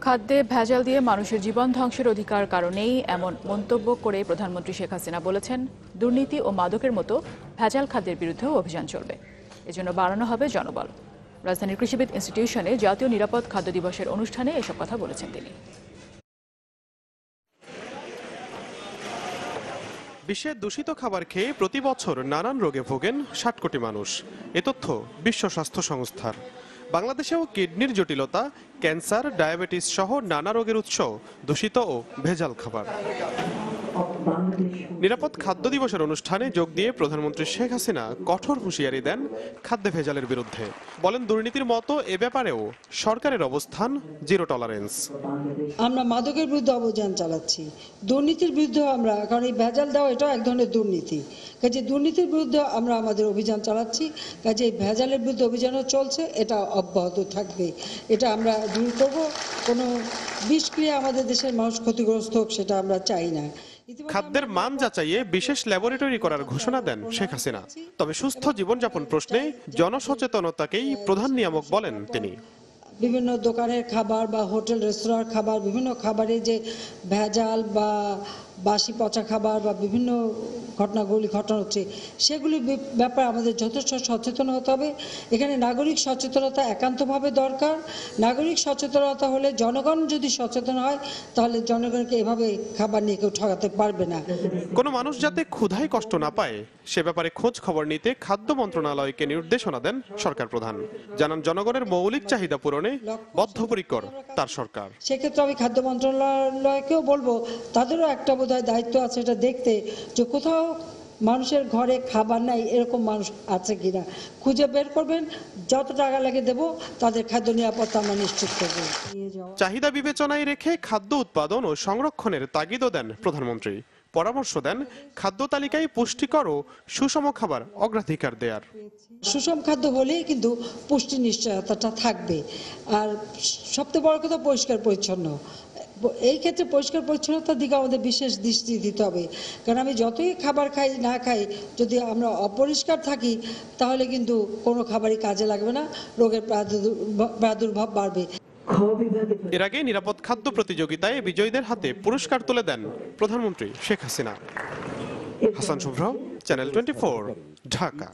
খাদ্যে ভেজাল দিয়ে মানুষের জীবন ধ্বংসের অধিকার কারণেই এমন মন্তব্য করে প্রধানমন্ত্রী শেখ হাসিনা বলেছেন, দুর্নীতি ও মাদকের মতো ভেজাল খাদ্যের বিরুদ্ধেও অভিযান চলবে। এজন্য বাড়ানো হবে জনবল। রাজধানীর কৃষিবিদ ইনস্টিটিউশনে জাতীয় নিরাপদ খাদ্য দিবসের অনুষ্ঠানে এসব কথা বলেছেন তিনি। বিশ্বে দূষিত খাবার খেয়ে প্রতি বছর নানান রোগে ভোগেন ৬০ কোটি মানুষ। এ তথ্য বিশ্ব স্বাস্থ্য সংস্থার। বাংলাদেশেও কিডনির জটিলতা, ক্যান্সার, ডায়াবেটিস সহ নানা রোগের উৎস দূষিত ও ভেজাল খাবার। নিরাপদ খাদ্য দিবসের অনুষ্ঠানে যোগ দিয়ে প্রধানমন্ত্রী শেখ হাসিনা কঠোর হুঁশিয়ারি দেন খাদ্যে ভেজালের বিরুদ্ধে। বলেন, দুর্নীতির মতো এ ব্যাপারেও সরকারের অবস্থান জিরো টলারেন্স। আমরা মাদকের বিরুদ্ধে অভিযান চালাচ্ছি, দুর্নীতির বিরুদ্ধে আমরা, কারণ এই ভেজাল দেওয়া এটাও এক ধরনের দুর্নীতি। কাজে দুর্নীতির বিরুদ্ধে আমরা আমাদের অভিযান চালাচ্ছি, কাজে এই ভেজালের বিরুদ্ধে অভিযানও চলছে, এটা অব্যাহত থাকবে। এটা আমরা দূর করব। কোনো বিষক্রিয়া আমাদের দেশের মানুষ ক্ষতিগ্রস্ত হোক সেটা আমরা চাই না। খাদ্যের মান যাচাইয়ে বিশেষ ল্যাবরেটরি করার ঘোষণা দেন শেখ হাসিনা। তবে সুস্থ জীবনযাপন প্রশ্নে জনসচেতনতাকেই প্রধান নিয়ামক বলেন তিনি। বিভিন্ন দোকানের খাবার বা হোটেল রেস্তোরাঁর খাবার, বিভিন্ন খাবারে যে ভেজাল বা বাসি পচা খাবার বা বিভিন্ন ঘটনাগুলি ঘটনা হচ্ছে, সেগুলির ব্যাপারে আমাদের যথেষ্ট সচেতন হতে হবে। এখানে নাগরিক সচেতনতা একান্তভাবে দরকার। নাগরিক সচেতনতা হলে, জনগণ যদি সচেতন হয়, তাহলে জনগণকে এভাবে খাবার নিয়ে কেউ ঠকাতে পারবে না। কোনো মানুষ যাতে ক্ষুধায় কষ্ট না পায় সে ব্যাপারে খোঁজ খবর নিতে খাদ্য মন্ত্রণালয়কে নির্দেশনা দেন সরকার প্রধান। জানান, জনগণের মৌলিক চাহিদা পূরণে বদ্ধপরিকর তার সরকার। সেক্ষেত্রে আমি খাদ্য মন্ত্রণালয়কেও বলবো, তাদেরও একটা বোধহয় দায়িত্ব আছে এটা দেখতে, যে কোথাও মানুষের ঘরে খাবার নাই এরকম মানুষ আছে কিনা খুঁজে বের করবেন। যত টাকা লাগে দেব, তাদের খাদ্য নিরাপত্তা আমরা নিশ্চিত করব। চাহিদা বিবেচনায় রেখে খাদ্য উৎপাদন ও সংরক্ষণের তাগিদও দেন প্রধানমন্ত্রী। পরামর্শ দেন, খাদ্য তালিকায় পুষ্টিকর ও সুষম খাবার অগ্রাধিকার দেয়ার। সুষম খাদ্য হলেই কিন্তু পুষ্টি নিশ্চয়তাটা থাকবে। আর সবচেয়ে বড় কথা, পরিষ্কার পরিচ্ছন্ন। এই ক্ষেত্রে পরিষ্কার পরিচ্ছন্নতার দিকে আমাদের বিশেষ দৃষ্টি দিতে হবে। কারণ আমি যতই খাবার খাই না খাই, যদি আমরা অপরিষ্কার থাকি, তাহলে কিন্তু কোনো খাবারই কাজে লাগবে না, রোগের প্রাদুর্ভাব বাড়বে। এর আগে নিরাপদ খাদ্য প্রতিযোগিতায় বিজয়ীদের হাতে পুরস্কার তুলে দেন প্রধানমন্ত্রী শেখ হাসিনা। হাসান শুভ্র, চ্যানেল 24, ঢাকা।